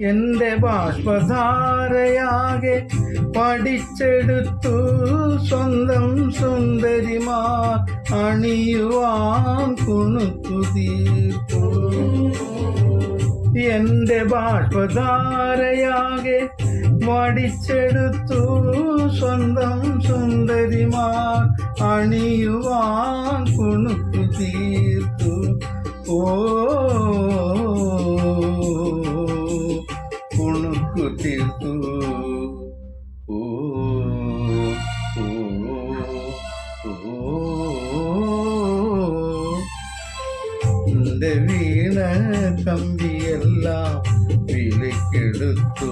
എന്റെ ബാഷ്പധാരയാകെ പഠിച്ചെടുത്തു സ്വന്തം സുന്ദരിമാർ അണിയുവാൻ കുണുക്കു തീർത്തു. എന്റെ ബാഷ്പധാരയാകെ പഠിച്ചെടുത്തു സ്വന്തം സുന്ദരിമാർ അണിയുവാൻ കുണുക്കു തീർത്തു. ഓ കുണുക്കു തീർത്തു. ഓ എന്റെ വീണ കമ്പിയെല്ലാം വിലക്കെടുത്തു.